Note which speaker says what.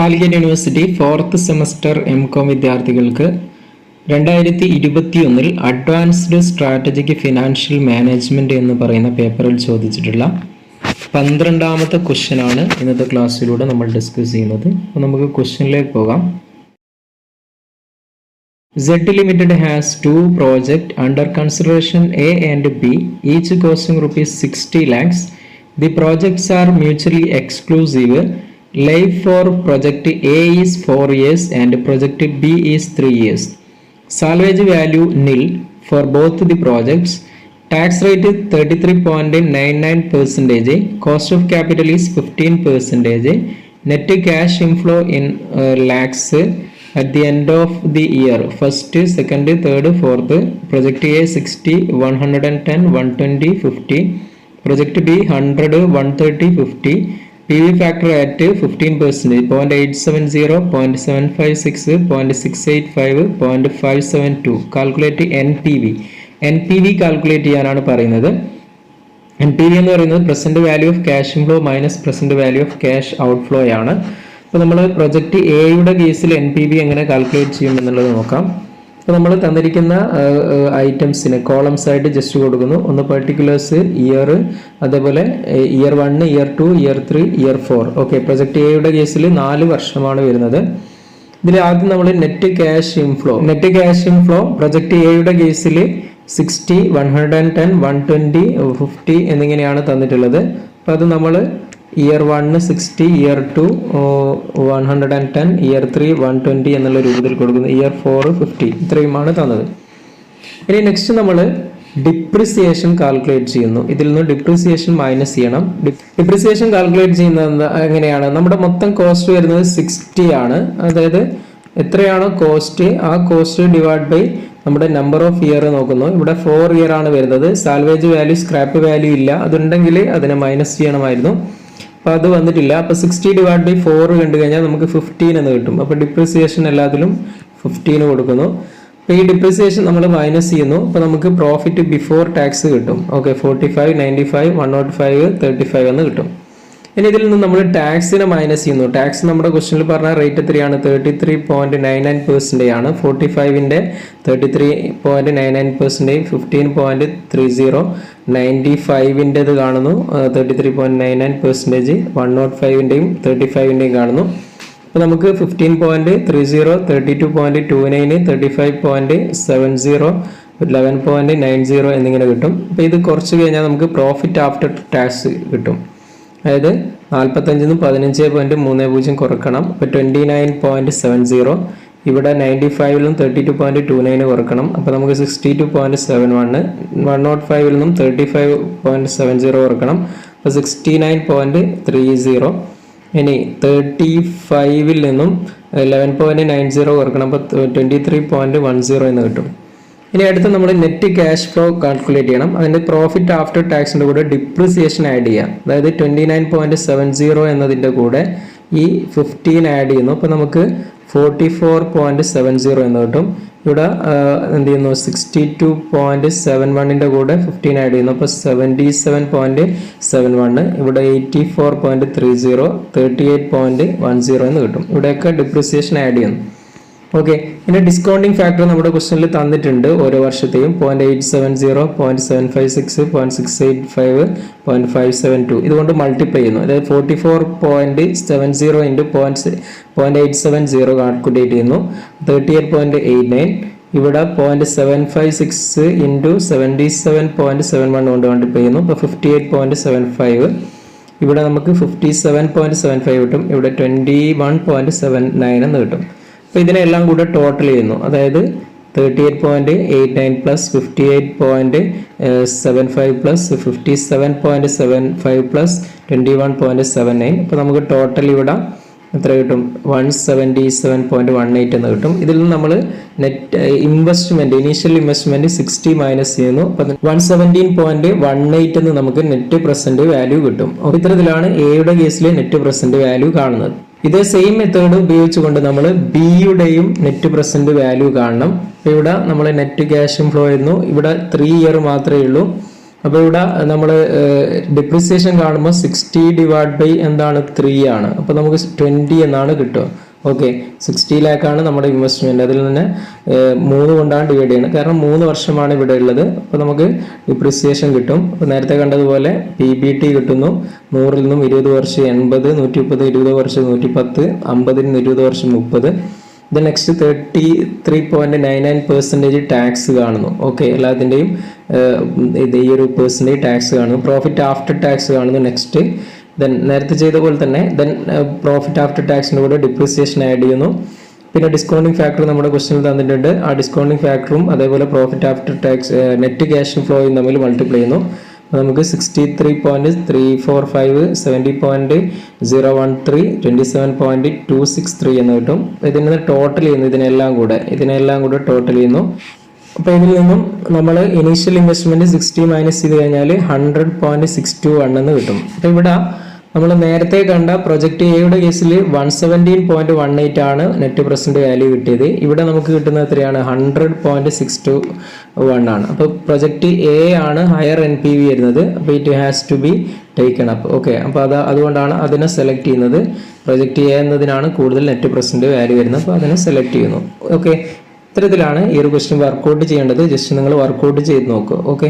Speaker 1: Calicut university 4th semester എം.കോം വിദ്യാർത്ഥികൾക്ക് 2021 advanced strategic financial management എന്ന് പറയുന്ന പേപ്പറിൽ ചോദിച്ചിട്ടുള്ള 12ാമത്തെ ക്വസ്റ്റ്യൻ ആണ് ഇന്നത്തെ ക്ലാസ്സിലൂടെ നമ്മൾ ഡിസ്കസ് ചെയ്യുന്നത്. അപ്പോൾ നമുക്ക് ക്വസ്റ്റ്യനിലേക്ക് പോകാം. Z Limited has two projects under consideration A and B, each costing rupees 60 lakhs. The projects are mutually exclusive. Life for project A is 4 years and project B is 3 years. Salvage value nil for both the projects. Tax rate 33.99%. Cost of capital is 15%. Net cash inflow in lakhs at the end of the year. First, second, third, fourth. Project A 60, 110, 120, 50. Project B 100, 130, 50. PV factor at 15%, 0.870, 0.756, 0.685, 0.572. Calculate NPV. NPV calculate ചെയ്യാനാണ് പറയുന്നത്. NPV എന്ന് പറയുന്നത് present value of cash inflow minus present value of cash outflow ആണ്. അപ്പോൾ നമ്മൾ project എയുടെ കേസിൽ NPV എങ്ങനെ കാൽക്കുലേറ്റ് ചെയ്യും എന്നുള്ളത് നോക്കാം. അപ്പോൾ നമ്മൾ തന്നിരിക്കുന്ന ഐറ്റംസിന് കോളംസ് ആയിട്ട് ജസ്റ്റ് കൊടുക്കുന്നു. ഒന്ന് പെർട്ടിക്കുലേഴ്സ്, ഇയർ, അതേപോലെ year 1, year 2, year 3, year 4. Okay, project എയുടെ കേസിൽ 4 വർഷമാണ് വരുന്നത്. ഇതിൽ ആദ്യം നമ്മൾ നെറ്റ് ക്യാഷ് ഇൻഫ്ലോ പ്രൊജക്റ്റ് എയുടെ കേസിൽ 60, 110, 120, 50 എന്നിങ്ങനെയാണ് തന്നിട്ടുള്ളത്. അപ്പോൾ അത് നമ്മൾ ഇയർ 1 60, ഇയർ 2 110, ഇയർ 3 120 എന്നുള്ള രൂപത്തിൽ കൊടുക്കുന്നു. ഇയർ 4 50. ഇത്രയുമാണ് തന്നത്. ഇനി നെക്സ്റ്റ് നമ്മൾ ഡിപ്രിസിയേഷൻ കാൽക്കുലേറ്റ് ചെയ്യുന്നു. ഇതിൽ നിന്ന് ഡിപ്രിസിയേഷൻ മൈനസ് ചെയ്യണം. ഡിപ്രിസിയേഷൻ കാൽക്കുലേറ്റ് ചെയ്യുന്നത് എങ്ങനെയാണ്? നമ്മുടെ മൊത്തം കോസ്റ്റ് വരുന്നത് 60 ആണ്. അതായത് എത്രയാണോ കോസ്റ്റ്, ആ കോസ്റ്റ് ഡിവൈഡ് ബൈ നമ്മുടെ നമ്പർ ഓഫ് ഇയർ നോക്കുന്നു. ഇവിടെ 4 ഇയർ ആണ് വരുന്നത്. സാൽവേജ് വാല്യൂ, സ്ക്രാപ്പ് വാല്യൂ ഇല്ല. അതുണ്ടെങ്കിൽ അതിനെ മൈനസ് ചെയ്യണമായിരുന്നു. അപ്പോൾ അത് വന്നിട്ടില്ല. അപ്പോൾ 60 ഡിവൈഡ് ബൈ 4 കണ്ടു കഴിഞ്ഞാൽ നമുക്ക് 15 എന്ന് കിട്ടും. അപ്പോൾ ഡിപ്രിസിയേഷൻ എല്ലാത്തിലും 15 കൊടുക്കുന്നു. അപ്പോൾ ഈ ഡിപ്രിസിയേഷൻ നമ്മൾ മൈനസ് ചെയ്യുന്നു. അപ്പോൾ നമുക്ക് പ്രോഫിറ്റ് ബിഫോർ ടാക്സ് കിട്ടും. ഓക്കെ, 45, 95, 105, 35 എന്ന് കിട്ടും. ഇനി ഇതിൽ നിന്ന് നമ്മൾ ടാക്സിനെ മൈനസ് ചെയ്യുന്നു. ടാക്സ് നമ്മുടെ ക്വസ്റ്റനിൽ പറഞ്ഞ റേറ്റ് എത്രയാണ്? 33.99% ആണ്. 45ന്റെ 33.99%, 15.30, 95ൻ്റെത് കാണുന്നു 33.99%, 105ൻ്റെയും 35ൻ്റെയും കാണുന്നു. അപ്പോൾ നമുക്ക് 15.30, 32.29, 35.70, 11.90 എന്നിങ്ങനെ കിട്ടും. അപ്പോൾ ഇത് കുറച്ച് കഴിഞ്ഞാൽ നമുക്ക് പ്രോഫിറ്റ് ആഫ്റ്റർ ടാക്സ് കിട്ടും. അതായത് 45 15.30 കുറക്കണം. അപ്പോൾ 29.70. ഇവിടെ 95 32.29 കുറക്കണം. അപ്പോൾ നമുക്ക് 62.71. 105 35.70 കുറക്കണം. അപ്പോൾ 69.30. ഇനി 35 11.90 കുറക്കണം. അപ്പോൾ 23.10 എന്ന് കിട്ടും. ഇനി അടുത്ത് നമ്മൾ നെറ്റ് ക്യാഷ് ഫ്ലോ കാൽക്കുലേറ്റ് ചെയ്യണം. അതിൻ്റെ പ്രോഫിറ്റ് ആഫ്റ്റർ ടാക്സിൻ്റെ കൂടെ ഡിപ്രിസിയേഷൻ ആഡ് ചെയ്യാം. അതായത് 29.70 എന്നതിൻ്റെ കൂടെ ഈ 15 ആഡ് ചെയ്യുന്നു. അപ്പോൾ നമുക്ക് 44.70 എന്ന് കിട്ടും. ഇവിടെ എന്ത് ചെയ്യുന്നു? 62.71ൻ്റെ കൂടെ 15 ആഡ് ചെയ്യുന്നു. അപ്പോൾ 77.71. ഇവിടെ 84.30, 38.10 എന്ന് കിട്ടും. ഇവിടെയൊക്കെ ഡിപ്രിസിയേഷൻ ആഡ് ചെയ്യുന്നു. ഓക്കെ, ഇനി ഡിസ്കൗണ്ടിങ് ഫാക്ടർ നമ്മുടെ ക്വസ്റ്റനിൽ തന്നിട്ടുണ്ട്. ഓരോ വർഷത്തെയും 0.870, 0.756, 0.685, 0.572 ഇതുകൊണ്ട് മൾട്ടിപ്ലൈ ചെയ്യുന്നു. അതായത് 44.70 ഇൻറ്റു 0.870 കാൽക്കുലേറ്റ് ചെയ്യുന്നു. 38.89. ഇവിടെ 0.756 ഇൻറ്റു 77.71 കൊണ്ട് മൾട്ടിപ്ലൈ ചെയ്യുന്നു. അപ്പോൾ 58.75. ഇവിടെ നമുക്ക് 57.75 കിട്ടും. ഇവിടെ 21.79 എന്ന് കിട്ടും. അപ്പോൾ ഇതിനെല്ലാം കൂടെ ടോട്ടൽ ചെയ്യുന്നു. അതായത് 38.89 പ്ലസ് 58.75 പ്ലസ് 57.75 പ്ലസ് 21.79. അപ്പോൾ നമുക്ക് ടോട്ടൽ ഇവിടെ എത്ര കിട്ടും? 177.18 എന്ന് കിട്ടും. ഇതിൽ നിന്ന് നമ്മൾ net investment, initial investment 60 minus ചെയ്യുന്നു. അപ്പോൾ 117.18 എന്ന് നമുക്ക് നെറ്റ് പ്രസന്റ് വാല്യൂ കിട്ടും. ഇത്തരത്തിലാണ് എയുടെ കേസിൽ നെറ്റ് പ്രസന്റ് വാല്യൂ കാണുന്നത്. ഇതേ സെയിം മെത്തേഡ് ഉപയോഗിച്ചുകൊണ്ട് നമ്മൾ ബിയുടെയും നെറ്റ് പ്രസന്റ് വാല്യൂ കാണണം. അപ്പോൾ ഇവിടെ നമ്മൾ നെറ്റ് ക്യാഷ് ഇൻഫ്ലോ ആയിരുന്നു. ഇവിടെ 3 ഇയർ മാത്രമേ ഉള്ളൂ. അപ്പോൾ ഇവിടെ നമ്മൾ ഡിപ്രിസിയേഷൻ കാണുമ്പോൾ 60 ഡിവൈഡ് ബൈ എന്താണ് 3 ആണ്. അപ്പോൾ നമുക്ക് 20 എന്നാണ് കിട്ടുക. ഓക്കെ, 60 ലാക്കാണ് നമ്മുടെ ഇൻവെസ്റ്റ്മെന്റ്. അതിൽ നിന്ന് 3 കൊണ്ടാണ് ഡിവൈഡ് ചെയ്യുന്നത്, കാരണം 3 വർഷമാണ് ഇവിടെ ഉള്ളത്. അപ്പോൾ നമുക്ക് ഡിപ്രിസിയേഷൻ കിട്ടും. അപ്പോൾ നേരത്തെ കണ്ടതുപോലെ PBT കിട്ടുന്നു. 100-ൽ നിന്നും 20 വർഷം 80, 130 20 വർഷം 110, 50-ൽ നിന്ന് 20 വർഷം 30. ഇത് നെക്സ്റ്റ് 33.99% ടാക്സ് കാണുന്നു. ഓക്കെ, എല്ലാത്തിൻ്റെയും ഇത് ഈ ഒരു പെർസെൻറ്റേജ് ടാക്സ് കാണുന്നു. പ്രോഫിറ്റ് ആഫ്റ്റർ ടാക്സ് കാണുന്നു നെക്സ്റ്റ്. ദെൻ നേരത്തെ ചെയ്ത പോലെ തന്നെ പ്രോഫിറ്റ് ആഫ്റ്റർ ടാക്സിൻ്റെ കൂടെ ഡിപ്രിസിയേഷൻ ആഡ് ചെയ്യുന്നു. പിന്നെ ഡിസ്കൗണ്ടിങ് ഫാക്ടർ നമ്മുടെ ക്വസ്റ്റ്യനിൽ തന്നിട്ടുണ്ട്. ആ ഡിസ്കൗണ്ടിങ് ഫാക്ടറും അതേപോലെ profit after tax net cash ഫ്ലോയും തമ്മിൽ മൾട്ടിപ്ലൈ ചെയ്യുന്നു. നമുക്ക് 63.345, 70.013, 27.263 എന്ന് കിട്ടും. ഇതിന് ടോട്ടൽ ചെയ്യുന്നു, ഇതിനെല്ലാം കൂടെ ടോട്ടൽ ചെയ്യുന്നു. അപ്പോൾ ഇതിൽ നിന്നും നമ്മൾ ഇനീഷ്യൽ ഇൻവെസ്റ്റ്മെന്റ് 60 മൈനസ് ചെയ്ത് കഴിഞ്ഞാൽ 100.621 എന്ന് കിട്ടും. അപ്പോൾ ഇവിടെ നമ്മൾ നേരത്തെ കണ്ട പ്രൊജക്ട് എയുടെ കേസിൽ 117.18 ആണ് നെറ്റ് പ്രസന്റ് വാല്യൂ കിട്ടിയത്. ഇവിടെ നമുക്ക് കിട്ടുന്നത് എത്രയാണ്? 100.621 ആണ്. അപ്പോൾ പ്രൊജക്ട് എ ആണ് ഹയർ NPV വരുന്നത്. അപ്പോൾ it has to be taken up. Okay, അപ്പോൾ അതുകൊണ്ടാണ് അതിനെ സെലക്ട് ചെയ്യുന്നത്. പ്രൊജക്ട് എ എന്നതിനാണ് കൂടുതൽ നെറ്റ് പ്രസന്റ് വാല്യൂ വരുന്നത്. അപ്പോൾ അതിനെ സെലക്ട് ചെയ്യുന്നു. ഓക്കെ, ഇത്തരത്തിലാണ് ഈ ഒരു ക്വസ്റ്റ്യൻ വർക്കൗട്ട് ചെയ്യേണ്ടത്. ജസ്റ്റ് നിങ്ങൾ വർക്കൗട്ട് ചെയ്ത് നോക്കുക. ഓക്കെ.